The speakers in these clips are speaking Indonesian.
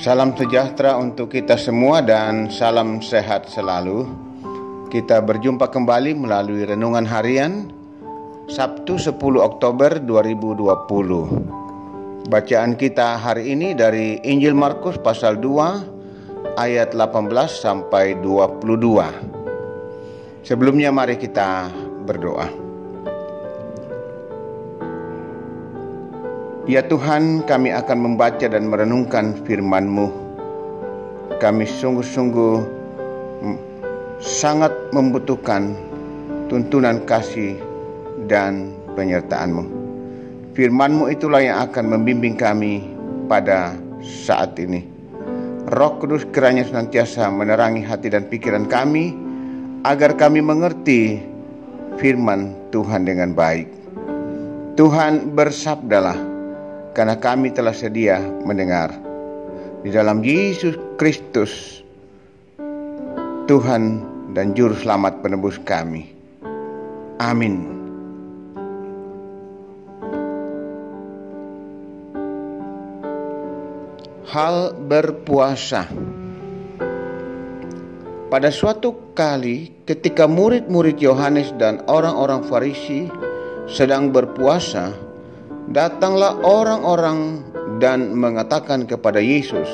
Salam sejahtera untuk kita semua dan salam sehat selalu. Kita berjumpa kembali melalui renungan harian Sabtu 10 Oktober 2020. Bacaan kita hari ini dari Injil Markus pasal 2 ayat 18 sampai 22. Sebelumnya mari kita berdoa. Ya Tuhan, kami akan membaca dan merenungkan firman-Mu. Kami sungguh-sungguh sangat membutuhkan tuntunan kasih dan penyertaan-Mu. Firman-Mu itulah yang akan membimbing kami pada saat ini. Roh Kudus kiranya senantiasa menerangi hati dan pikiran kami, agar kami mengerti firman Tuhan dengan baik. Tuhan, bersabdalah, karena kami telah sedia mendengar. Di dalam Yesus Kristus, Tuhan dan Juru Selamat penebus kami. Amin. Hal berpuasa. Pada suatu kali ketika murid-murid Yohanes dan orang-orang Farisi sedang berpuasa, datanglah orang-orang dan mengatakan kepada Yesus,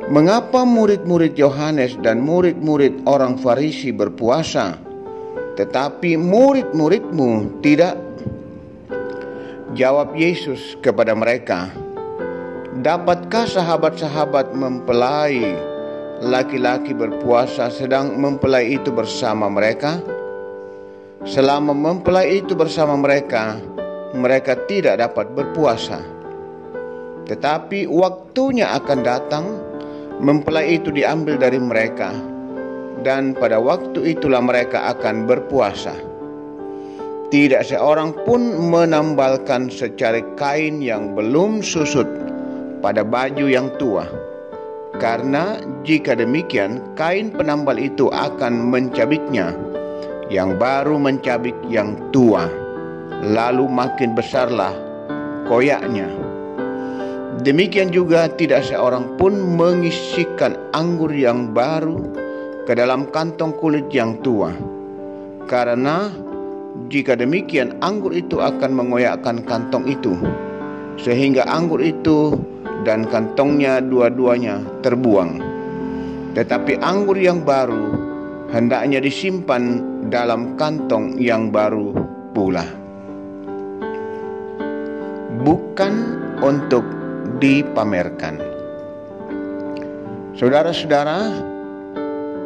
"Mengapa murid-murid Yohanes dan murid-murid orang Farisi berpuasa, tetapi murid-muridmu tidak?" Jawab Yesus kepada mereka, "Dapatkah sahabat-sahabat mempelai laki-laki berpuasa sedang mempelai itu bersama mereka? Selama mempelai itu bersama mereka, mereka tidak dapat berpuasa. Tetapi waktunya akan datang, mempelai itu diambil dari mereka, dan pada waktu itulah mereka akan berpuasa. Tidak seorang pun menambalkan secari kain yang belum susut pada baju yang tua, karena jika demikian kain penambal itu akan mencabiknya, yang baru mencabik yang tua, lalu makin besarlah koyaknya. Demikian juga tidak seorang pun mengisikan anggur yang baru ke dalam kantong kulit yang tua, karena jika demikian anggur itu akan mengoyakkan kantong itu, sehingga anggur itu dan kantongnya dua-duanya terbuang. Tetapi anggur yang baru hendaknya disimpan dalam kantong yang baru pula, bukan untuk dipamerkan." Saudara-saudara,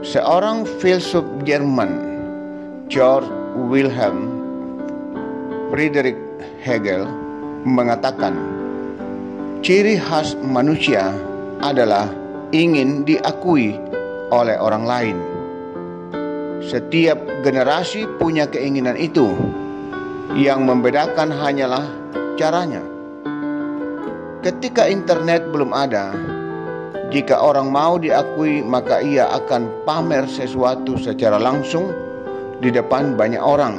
seorang filsuf Jerman, Georg Wilhelm Friedrich Hegel, mengatakan, ciri khas manusia adalah ingin diakui oleh orang lain. Setiap generasi punya keinginan itu. Yang membedakan hanyalah caranya. Ketika internet belum ada, jika orang mau diakui, maka ia akan pamer sesuatu secara langsung di depan banyak orang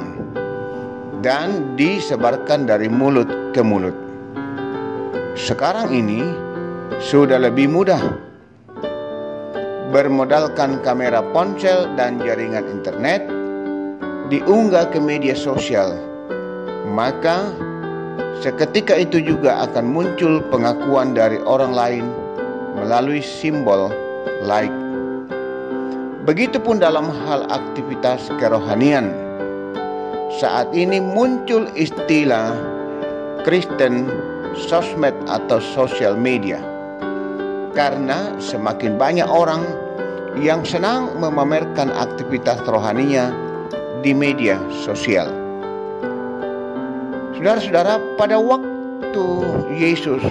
dan disebarkan dari mulut ke mulut. Sekarang ini sudah lebih mudah. Bermodalkan kamera ponsel dan jaringan internet, diunggah ke media sosial, maka seketika itu juga akan muncul pengakuan dari orang lain melalui simbol like. Begitupun dalam hal aktivitas kerohanian. Saat ini muncul istilah Kristen sosmed atau sosial media, karena semakin banyak orang yang senang memamerkan aktivitas rohaninya di media sosial. Saudara-saudara, pada waktu Yesus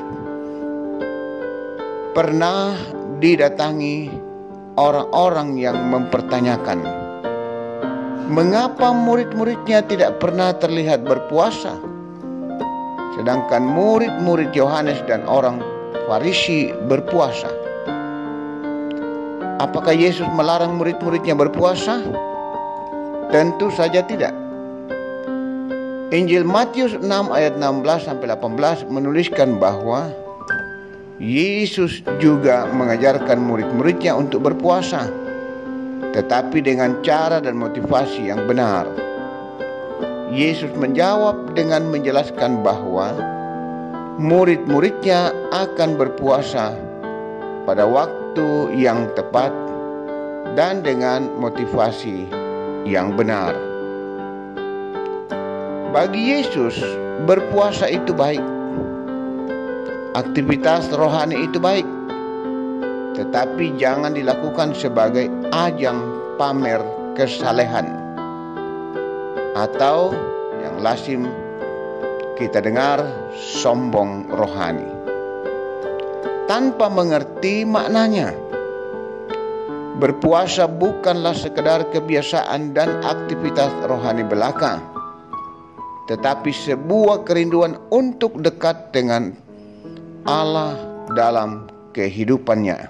pernah didatangi orang-orang yang mempertanyakan, mengapa murid-muridnya tidak pernah terlihat berpuasa, sedangkan murid-murid Yohanes dan orang Farisi berpuasa. Apakah Yesus melarang murid-muridnya berpuasa? Tentu saja tidak. Injil Matius 6 ayat 16-18 menuliskan bahwa Yesus juga mengajarkan murid-muridnya untuk berpuasa, tetapi dengan cara dan motivasi yang benar. Yesus menjawab dengan menjelaskan bahwa murid-muridnya akan berpuasa pada waktu yang tepat dan dengan motivasi yang benar. Bagi Yesus, berpuasa itu baik. Aktivitas rohani itu baik, tetapi jangan dilakukan sebagai ajang pamer kesalehan atau yang lazim kita dengar sombong rohani tanpa mengerti maknanya. Berpuasa bukanlah sekedar kebiasaan dan aktivitas rohani belaka, tetapi sebuah kerinduan untuk dekat dengan Allah dalam kehidupannya.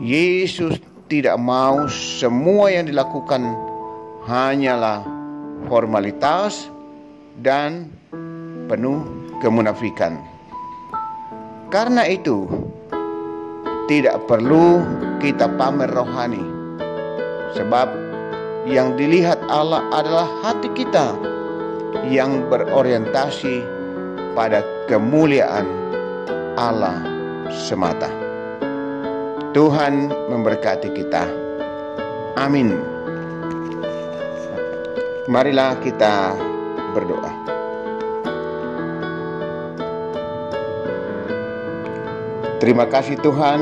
Yesus tidak mau semua yang dilakukan hanyalah formalitas dan penuh kemunafikan. Karena itu, tidak perlu kita pamer rohani, sebab yang dilihat Allah adalah hati kita yang berorientasi pada kemuliaan Allah semata. Tuhan memberkati kita. Amin. Marilah kita berdoa. Terima kasih Tuhan,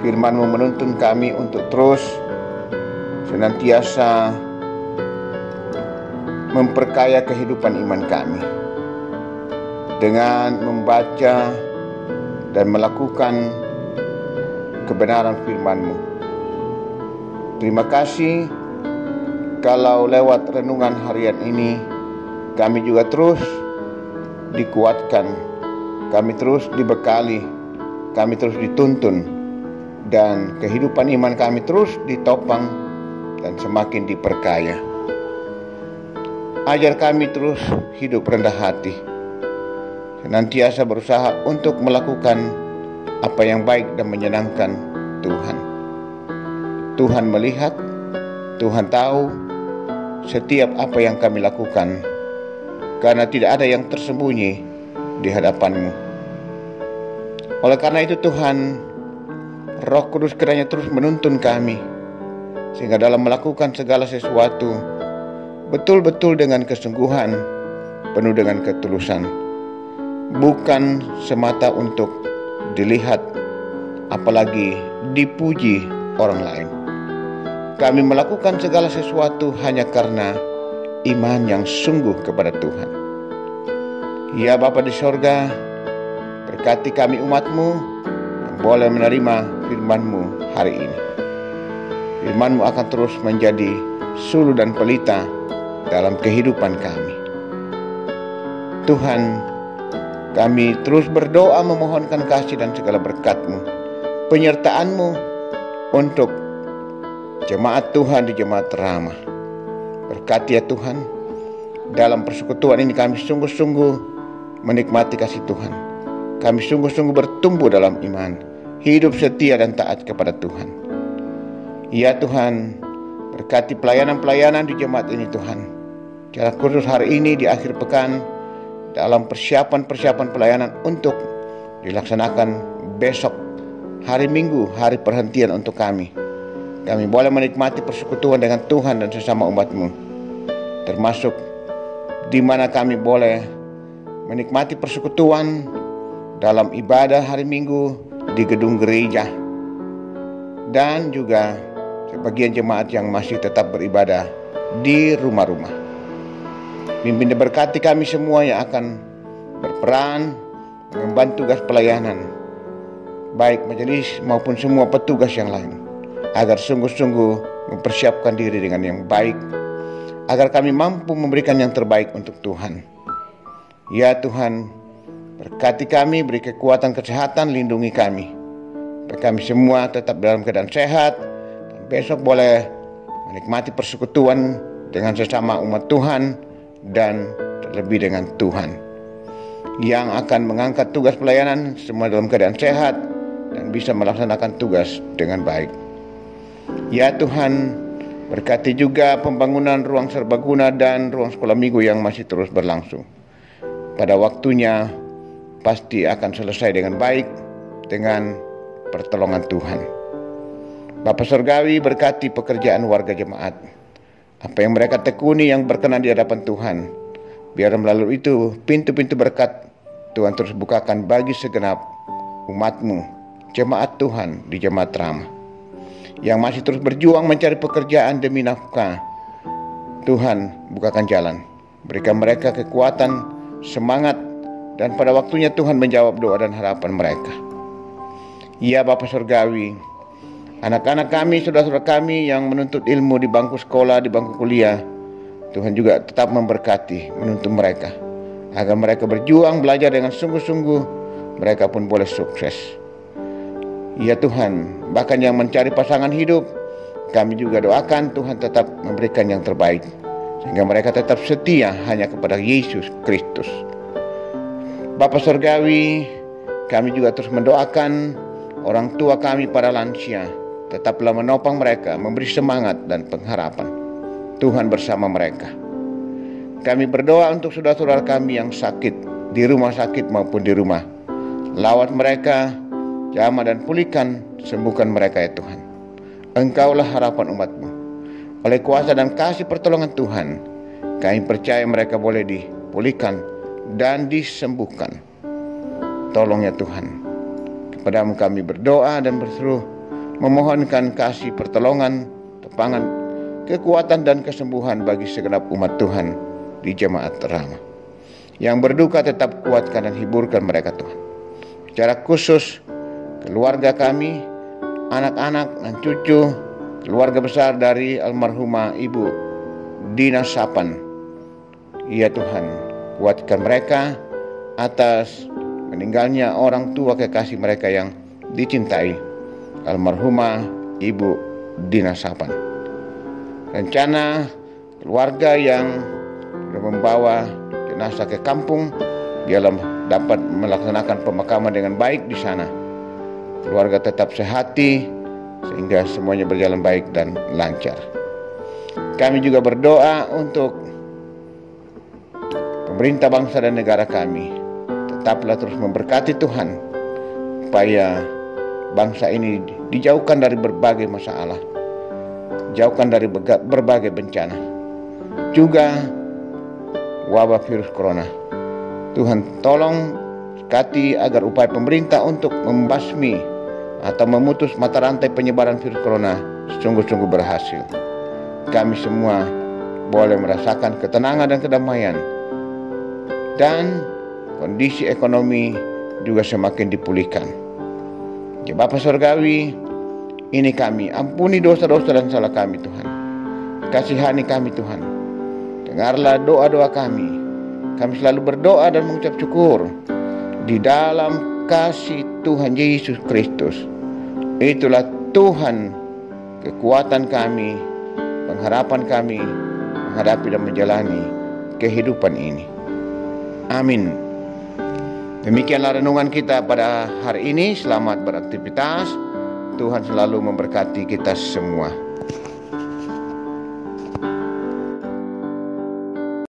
firman-Mu menuntun kami untuk terus senantiasa memperkaya kehidupan iman kami dengan membaca dan melakukan kebenaran firman-Mu. Terima kasih kalau lewat renungan harian ini kami juga terus dikuatkan, kami terus dibekali, kami terus dituntun, dan kehidupan iman kami terus ditopang dan semakin diperkaya. Ajar kami terus hidup rendah hati, senantiasa berusaha untuk melakukan apa yang baik dan menyenangkan Tuhan. Tuhan melihat, Tuhan tahu setiap apa yang kami lakukan, karena tidak ada yang tersembunyi di hadapan-Mu. Oleh karena itu Tuhan, Roh Kudus kiranya terus menuntun kami, sehingga dalam melakukan segala sesuatu betul-betul dengan kesungguhan, penuh dengan ketulusan, bukan semata untuk dilihat, apalagi dipuji orang lain. Kami melakukan segala sesuatu hanya karena iman yang sungguh kepada Tuhan. Ya Bapa di sorga, berkati kami umat-Mu yang boleh menerima firman-Mu hari ini. Firman-Mu akan terus menjadi suluh dan pelita dalam kehidupan kami. Tuhan, kami terus berdoa memohonkan kasih dan segala berkat-Mu, penyertaan-Mu untuk jemaat Tuhan di Jemaat Ramah. Berkati ya Tuhan, dalam persekutuan ini kami sungguh-sungguh menikmati kasih Tuhan. Kami sungguh-sungguh bertumbuh dalam iman, hidup setia dan taat kepada Tuhan. Ya Tuhan, berkati pelayanan-pelayanan di jemaat ini Tuhan. Secara khusus hari ini di akhir pekan, dalam persiapan-persiapan pelayanan untuk dilaksanakan besok, hari Minggu, hari perhentian untuk kami. Kami boleh menikmati persekutuan dengan Tuhan dan sesama umat-Mu, termasuk di mana kami boleh menikmati persekutuan dalam ibadah hari Minggu di gedung gereja, dan juga sebagian jemaat yang masih tetap beribadah di rumah-rumah. Pimpin dan berkati kami semua yang akan berperan mengemban tugas pelayanan, baik majelis maupun semua petugas yang lain, agar sungguh-sungguh mempersiapkan diri dengan yang baik, agar kami mampu memberikan yang terbaik untuk Tuhan. Ya Tuhan, berkati kami, beri kekuatan kesehatan, lindungi kami, agar kami semua tetap dalam keadaan sehat, dan besok boleh menikmati persekutuan dengan sesama umat Tuhan, dan terlebih dengan Tuhan. yang akan mengangkat tugas pelayanan semua dalam keadaan sehat dan bisa melaksanakan tugas dengan baik. Ya Tuhan, berkati juga pembangunan ruang serbaguna dan ruang sekolah minggu yang masih terus berlangsung. Pada waktunya pasti akan selesai dengan baik dengan pertolongan Tuhan. Bapa Surgawi, berkati pekerjaan warga jemaat. Apa yang mereka tekuni yang berkenan di hadapan Tuhan, biar melalui itu pintu-pintu berkat Tuhan terus bukakan bagi segenap umat-Mu, jemaat Tuhan di Jemaat Ramah, yang masih terus berjuang mencari pekerjaan demi nafkah. Tuhan, bukakan jalan, berikan mereka kekuatan, semangat, dan pada waktunya Tuhan menjawab doa dan harapan mereka. Ya Bapa Surgawi, anak-anak kami, saudara-saudara kami yang menuntut ilmu di bangku sekolah, di bangku kuliah, Tuhan juga tetap memberkati, menuntun mereka, agar mereka berjuang belajar dengan sungguh-sungguh, mereka pun boleh sukses. Ya Tuhan, bahkan yang mencari pasangan hidup, kami juga doakan Tuhan tetap memberikan yang terbaik, sehingga mereka tetap setia hanya kepada Yesus Kristus. Bapa Surgawi, kami juga terus mendoakan orang tua kami para lansia, tetaplah menopang mereka, memberi semangat dan pengharapan. Tuhan bersama mereka. Kami berdoa untuk saudara-saudara kami yang sakit, di rumah sakit maupun di rumah. Lawat mereka, jamah dan pulihkan, sembuhkan mereka ya Tuhan. Engkaulah harapan umat-Mu. Oleh kuasa dan kasih pertolongan Tuhan, kami percaya mereka boleh dipulihkan dan disembuhkan. Tolong ya Tuhan. Kepadamu kami berdoa dan berseru memohonkan kasih pertolongan, tepangan, kekuatan dan kesembuhan bagi segenap umat Tuhan di Jemaat Ramah. Yang berduka tetap kuatkan dan hiburkan mereka Tuhan. Secara khusus keluarga kami, anak-anak dan cucu, keluarga besar dari almarhumah Ibu Dina Sapan. Ya Tuhan, kuatkan mereka atas meninggalnya orang tua kekasih mereka yang dicintai, almarhumah Ibu Dina Sapan. Rencana keluarga yang membawa jenazah ke kampung, biarlah dapat melaksanakan pemakaman dengan baik di sana. Keluarga tetap sehati sehingga semuanya berjalan baik dan lancar. Kami juga berdoa untuk pemerintah bangsa dan negara kami. Tetaplah terus memberkati Tuhan, supaya bangsa ini dijauhkan dari berbagai masalah, jauhkan dari berbagai bencana, juga wabah virus corona. Tuhan tolong berkati agar upaya pemerintah untuk membasmi atau memutus mata rantai penyebaran virus corona sungguh-sungguh berhasil. Kami semua boleh merasakan ketenangan dan kedamaian, dan kondisi ekonomi juga semakin dipulihkan. Ya Bapa Surgawi, ini kami, ampuni dosa-dosa dan salah kami Tuhan. Kasihani kami Tuhan. Dengarlah doa-doa kami. Kami selalu berdoa dan mengucap syukur di dalam kasih Tuhan Yesus Kristus. Itulah Tuhan, kekuatan kami, pengharapan kami menghadapi dan menjalani kehidupan ini. Amin. Demikianlah renungan kita pada hari ini. Selamat beraktivitas. Tuhan selalu memberkati kita semua.